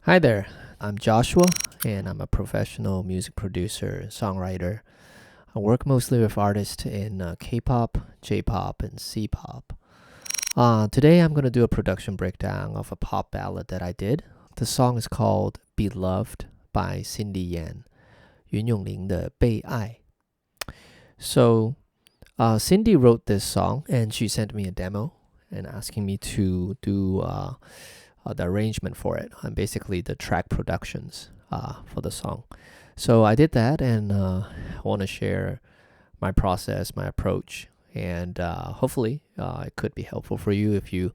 Hi there, I'm Joshua, and I'm a professional music producer, songwriter. I work mostly with artists in K-pop, J-pop, and C-pop. Today I'm going to do a production breakdown of a pop ballad that I did. The song is called Beloved by Cindy Yan, 袁咏琳的被爱. So, Cindy wrote this song and she sent me a demo and asking me to do the arrangement for it and basically the track productions for the song. So I did that, and I want to share my process, my approach, and hopefully it could be helpful for you if you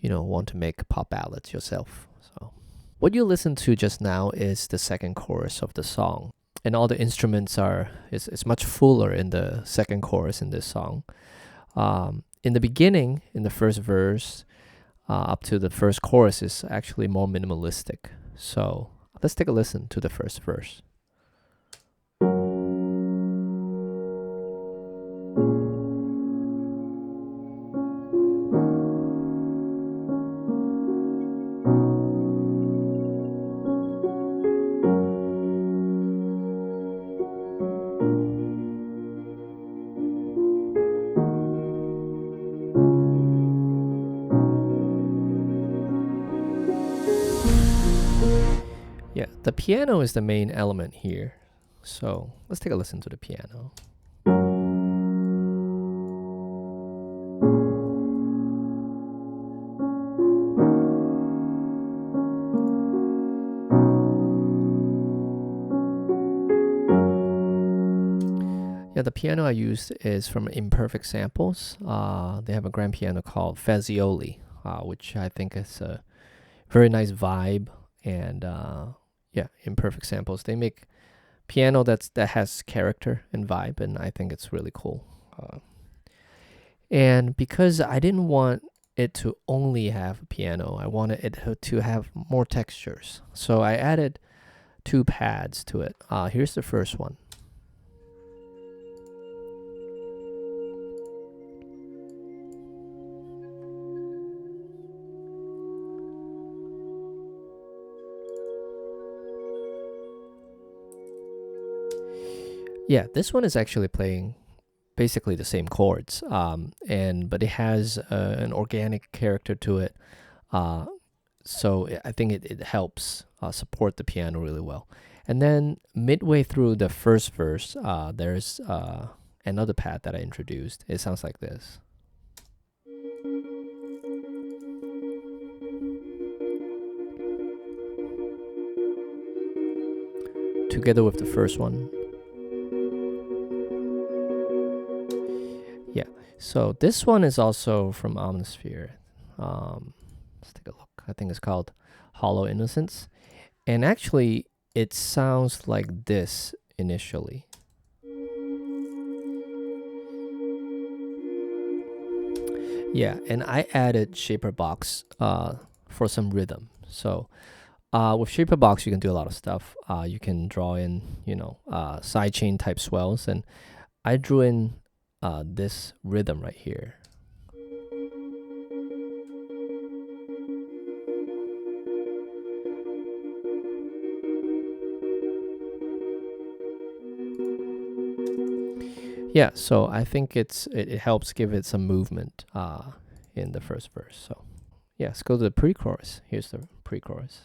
want to make pop ballads yourself. So what you listened to just now is the second chorus of the song, and all the instruments is much fuller in the second chorus in this song. In the beginning, in the first verse, up to the first chorus is actually more minimalistic. So let's take a listen to the first verse. Yeah, the piano is the main element here. So let's take a listen to the piano. Yeah, the piano I used is from Imperfect Samples. They have a grand piano called Fazioli, which I think is a very nice vibe. And yeah, Imperfect Samples. They make piano that has character and vibe, and I think it's really cool. And because I didn't want it to only have a piano, I wanted it to have more textures. So I added two pads to it. Here's the first one. Yeah, this one is actually playing basically the same chords, but it has an organic character to it. So I think it helps support the piano really well. And then midway through the first verse, there's another pad that I introduced. It sounds like this. Together with the first one. Yeah, so this one is also from Omnisphere. Let's take a look. I think it's called Hollow Innocence. And actually, it sounds like this initially. Yeah, and I added Shaper Box for some rhythm. So with Shaper Box, you can do a lot of stuff. You can draw in, sidechain type swells. And I drew in this rhythm right here. Yeah, so I think it helps give it some movement in the first verse. So yeah, let's go to the pre-chorus. Here's the pre-chorus.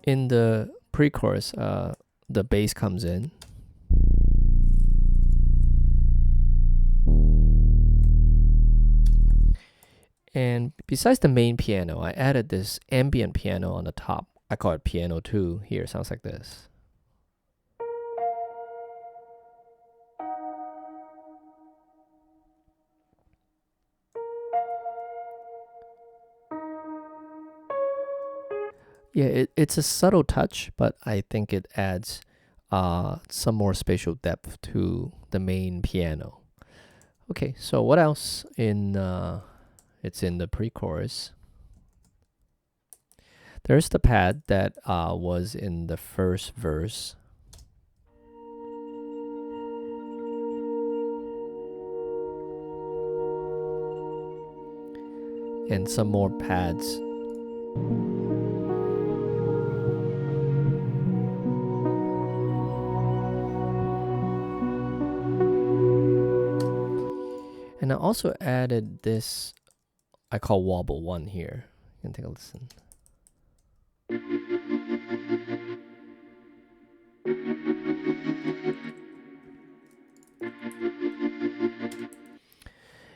In the pre-chorus, the bass comes in. And besides the main piano, I added this ambient piano on the top. I call it piano 2 here. It sounds like this. Yeah, it's a subtle touch, but I think it adds some more spatial depth to the main piano. Okay, so what else in it's in the pre-chorus. There's the pad that was in the first verse. And some more pads. And I also added this, I call wobble 1 here. You can take a listen.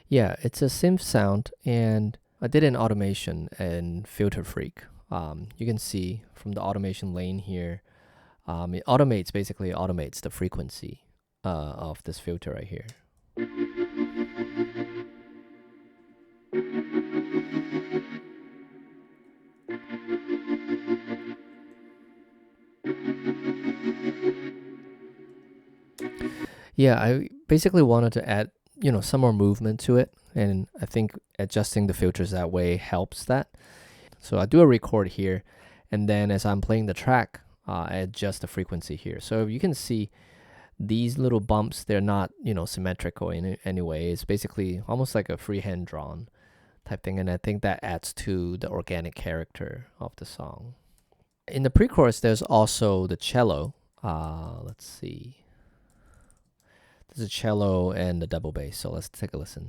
Yeah, it's a synth sound, and I did an automation in Filter Freak. You can see from the automation lane here, it basically automates the frequency of this filter right here. Yeah, I basically wanted to add, some more movement to it, and I think adjusting the filters that way helps that. So I do a record here, and then as I'm playing the track, I adjust the frequency here. So you can see these little bumps, they're not, symmetrical in any way. It's basically almost like a freehand drawn type thing, and I think that adds to the organic character of the song. In the pre-chorus, there's also the cello. Let's see. There's a cello and the double bass, so let's take a listen.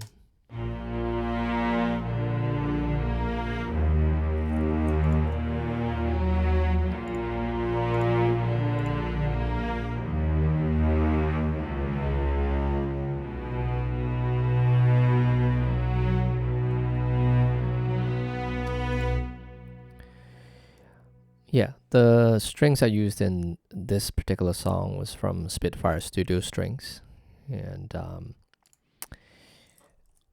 Yeah, the strings I used in this particular song was from Spitfire Studio Strings. And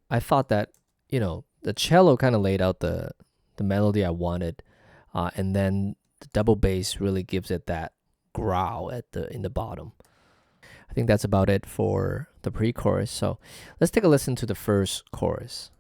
I thought that, the cello kind of laid out the melody I wanted. And then the double bass really gives it that growl in the bottom. I think that's about it for the pre-chorus. So let's take a listen to the first chorus.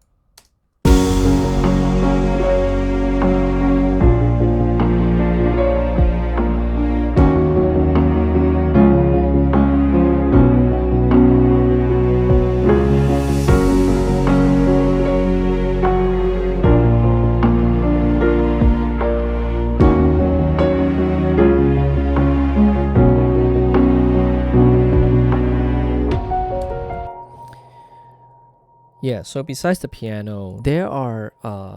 Yeah, so besides the piano, there are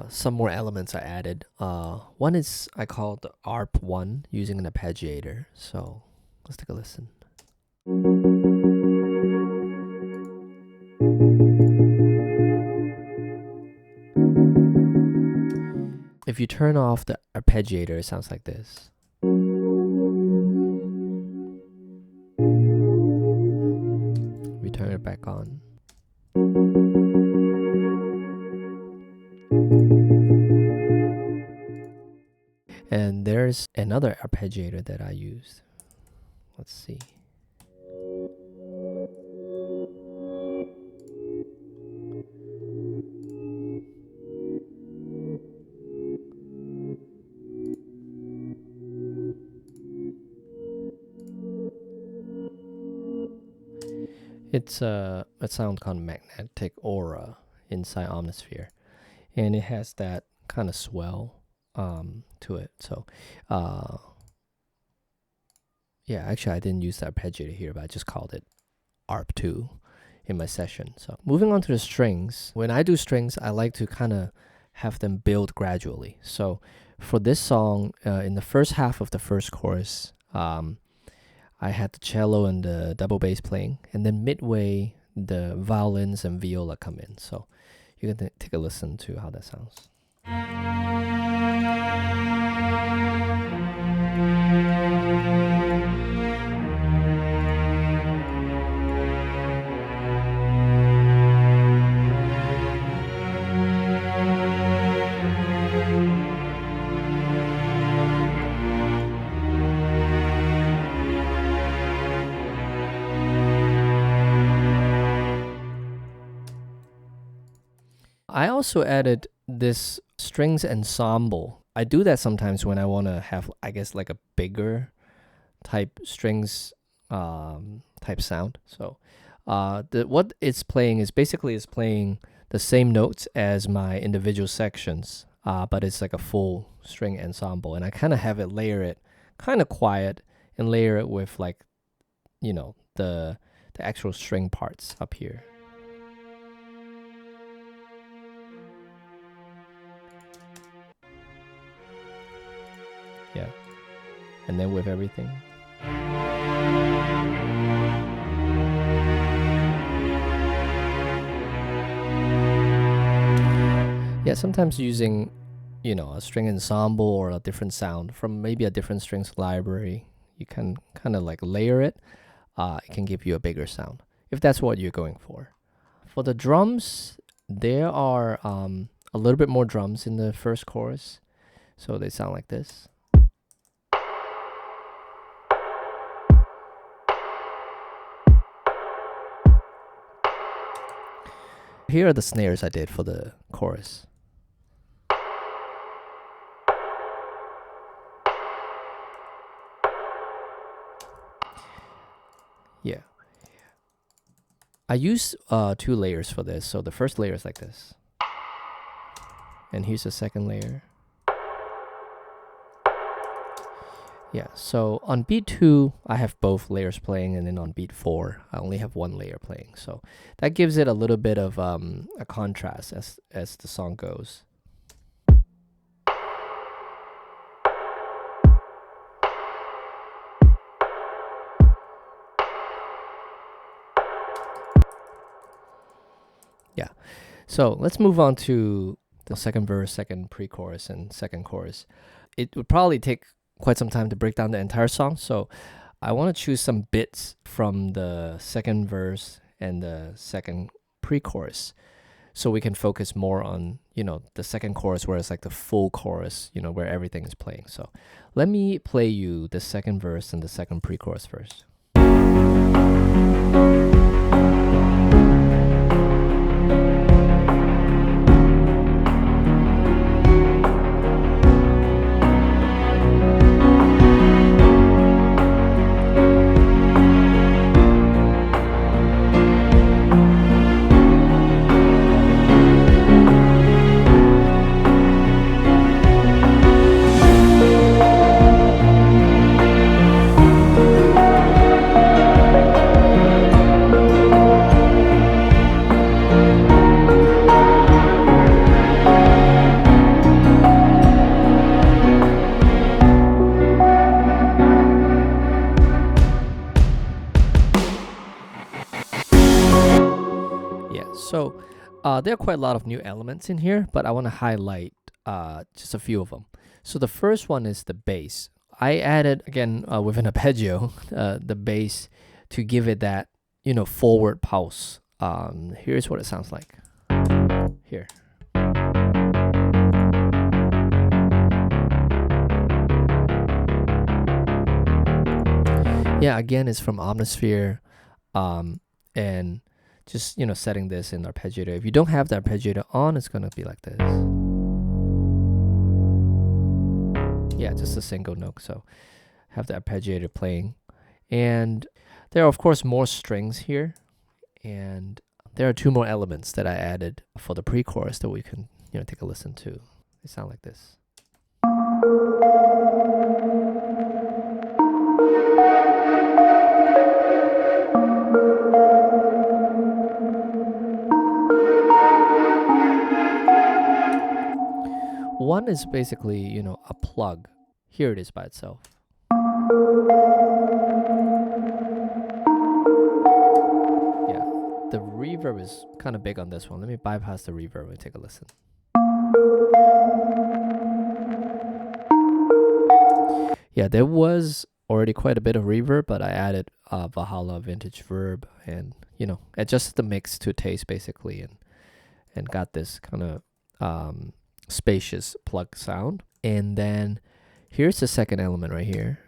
some more elements I added. One is I called the ARP1 using an arpeggiator. So let's take a listen. If you turn off the arpeggiator, it sounds like this. We turn it back on. And there's another arpeggiator that I used. Let's see. It's a sound called Magnetic Aura inside Omnisphere, and it has that kind of swell to it. So yeah, actually I didn't use the arpeggiator here, but I just called it ARP2 in my session. So moving on to the strings. When I do strings, I like to kind of have them build gradually. So for this song, in the first half of the first chorus, I had the cello and the double bass playing, and then midway, the violins and viola come in. So you can take a listen to how that sounds. I also added this strings ensemble. I do that sometimes when I want to have, I guess, like a bigger type strings type sound. So what it's playing is basically it's playing the same notes as my individual sections, but it's like a full string ensemble. And I kind of have it layer it kind of quiet and layer it with like, the actual string parts up here. Yeah. And then with everything. Yeah, sometimes using, a string ensemble or a different sound from maybe a different strings library, you can kind of like layer it. It can give you a bigger sound if that's what you're going for. For the drums, there are a little bit more drums in the first chorus, so they sound like this. Here are the snares I did for the chorus. Yeah. I use 2 layers for this. So the first layer is like this. And here's the second layer. Yeah, so on beat 2, I have both layers playing, and then on beat 4, I only have 1 layer playing. So that gives it a little bit of a contrast as the song goes. Yeah, so let's move on to the second verse, second pre-chorus, and second chorus. It would probably take quite some time to break down the entire song, so I want to choose some bits from the second verse and the second pre-chorus so we can focus more on, the second chorus where it's like the full chorus, where everything is playing. So let me play you the second verse and the second pre-chorus first. So there are quite a lot of new elements in here, but I want to highlight just a few of them. So the first one is the bass. I added, again, with an arpeggio, the bass to give it that, forward pulse. Here's what it sounds like. Here. Yeah, again, it's from Omnisphere, and just, setting this in arpeggiator. If you don't have the arpeggiator on, it's going to be like this. Yeah, just a single note. So have the arpeggiator playing. And there are, of course, more strings here. And there are 2 more elements that I added for the pre-chorus that we can, take a listen to. They sound like this. One is basically, a plug. Here it is by itself. Yeah, the reverb is kind of big on this one. Let me bypass the reverb and take a listen. Yeah, there was already quite a bit of reverb, but I added Valhalla Vintage Verb and, adjusted the mix to taste basically and got this kind of spacious plug sound. And then here's the second element right here.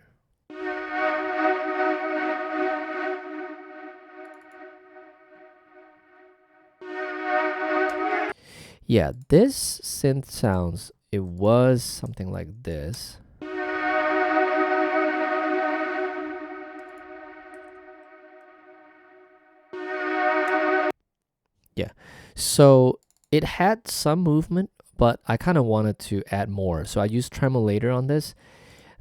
Yeah, this synth sounds, it was something like this. Yeah, so it had some movement, but I kind of wanted to add more. So I used tremolator on this.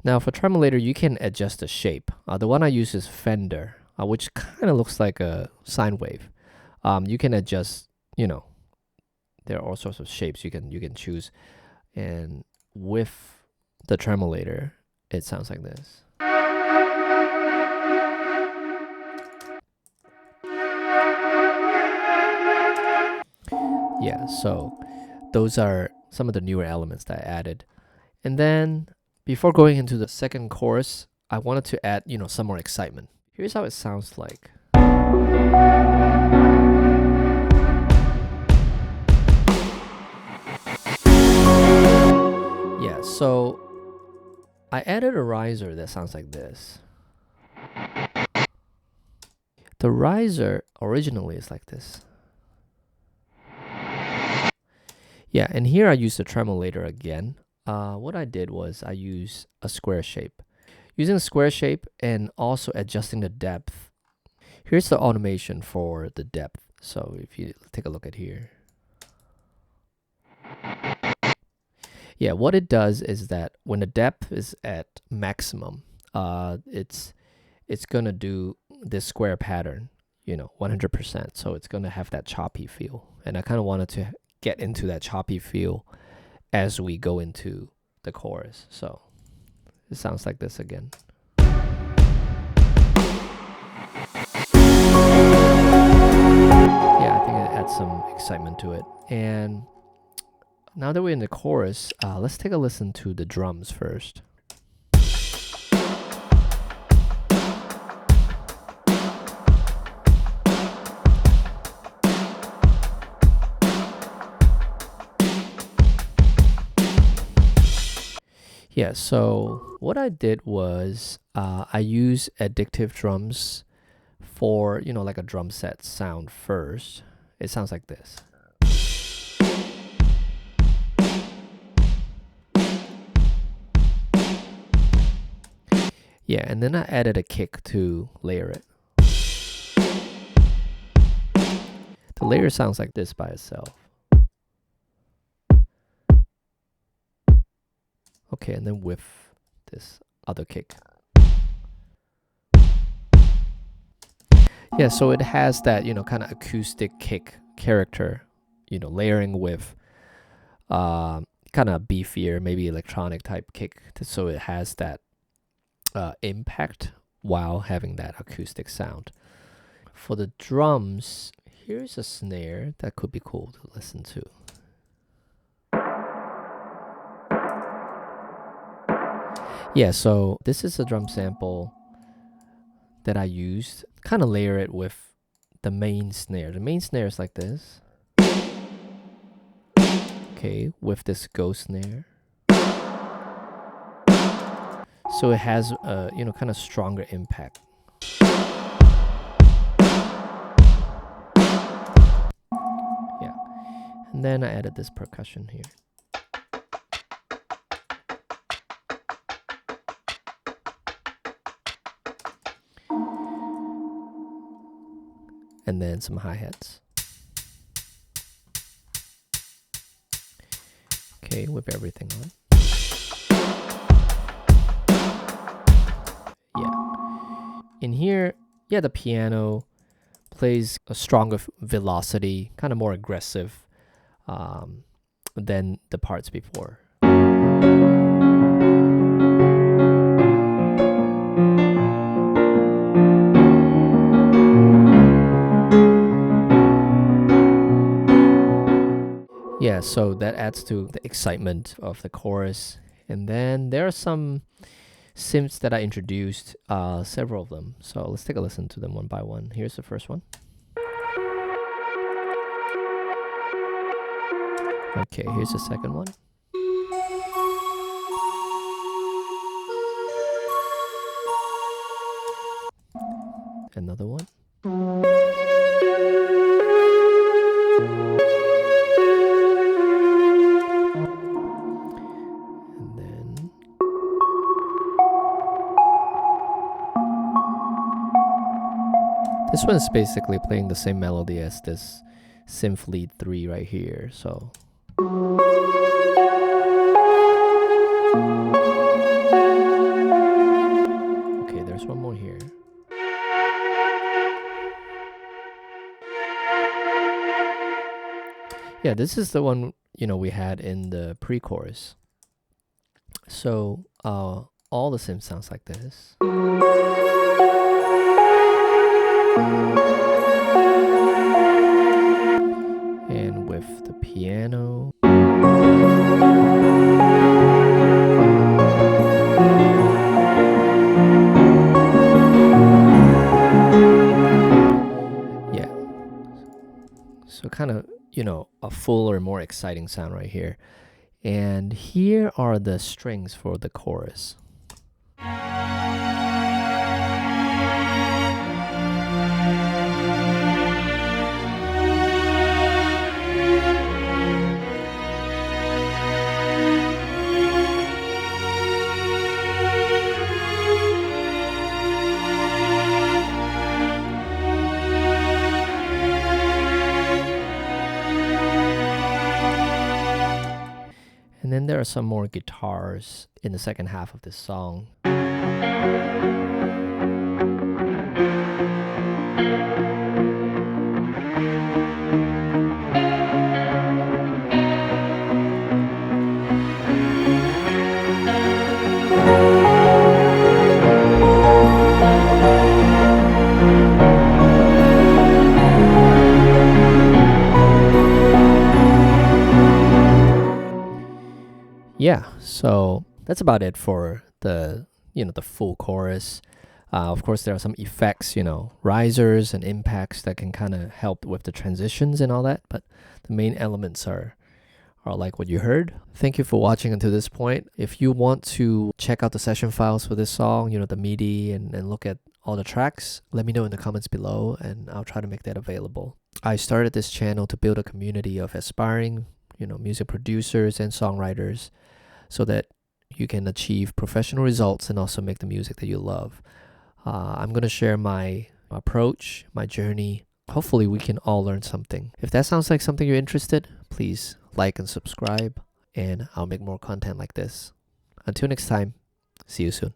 Now for tremolator, you can adjust the shape. The one I use is Fender, which kind of looks like a sine wave. You can adjust, there are all sorts of shapes you can choose. And with the tremolator, it sounds like this. Yeah, so those are some of the newer elements that I added. And then before going into the second chorus, I wanted to add, some more excitement. Here's how it sounds like. Yeah, so I added a riser that sounds like this. The riser originally is like this. Yeah, and here I use the tremolator again. What I did was I used a square shape. Using a square shape and also adjusting the depth. Here's the automation for the depth. So if you take a look at here. Yeah, what it does is that when the depth is at maximum, it's gonna do this square pattern, 100%. So it's gonna have that choppy feel, and I kind of wanted to get into that choppy feel as we go into the chorus. So it sounds like this again. Yeah, I think it adds some excitement to it. And now that we're in the chorus, let's take a listen to the drums first. Yeah, so what I did was I use addictive drums for, like a drum set sound first. It sounds like this. Yeah, and then I added a kick to layer it. The layer sounds like this by itself. Okay, and then with this other kick. Yeah, so it has that, kind of acoustic kick character, layering with kind of beefier, maybe electronic type kick. So it has that impact while having that acoustic sound. For the drums, here's a snare that could be cool to listen to. Yeah, so this is a drum sample that I used. Kind of layer it with the main snare. The main snare is like this. Okay, with this ghost snare. So it has a, kind of stronger impact. Yeah. And then I added this percussion here. And then some hi-hats. Okay, with everything on. Yeah. In here, the piano plays a stronger velocity, kind of more aggressive than the parts before. Yeah, so that adds to the excitement of the chorus. And then there are some synths that I introduced, several of them. So let's take a listen to them one by one. Here's the first one. Okay, here's the second one. Another one. This one's basically playing the same melody as this Synth Lead 3 right here. So okay, there's one more here. Yeah, this is the one, we had in the pre-chorus. So all the synth sounds like this. And with the piano. Yeah. So kind of, a fuller, more exciting sound right here. And here are the strings for the chorus. And then there are some more guitars in the second half of this song. Yeah, so that's about it for the full chorus. Of course, there are some effects, risers and impacts that can kind of help with the transitions and all that, but the main elements are like what you heard. Thank you for watching until this point. If you want to check out the session files for this song, the MIDI and look at all the tracks, let me know in the comments below and I'll try to make that available. I started this channel to build a community of aspiring, music producers and songwriters so that you can achieve professional results and also make the music that you love. I'm going to share my approach, my journey. Hopefully we can all learn something. If that sounds like something you're interested, please like and subscribe, and I'll make more content like this. Until next time, see you soon.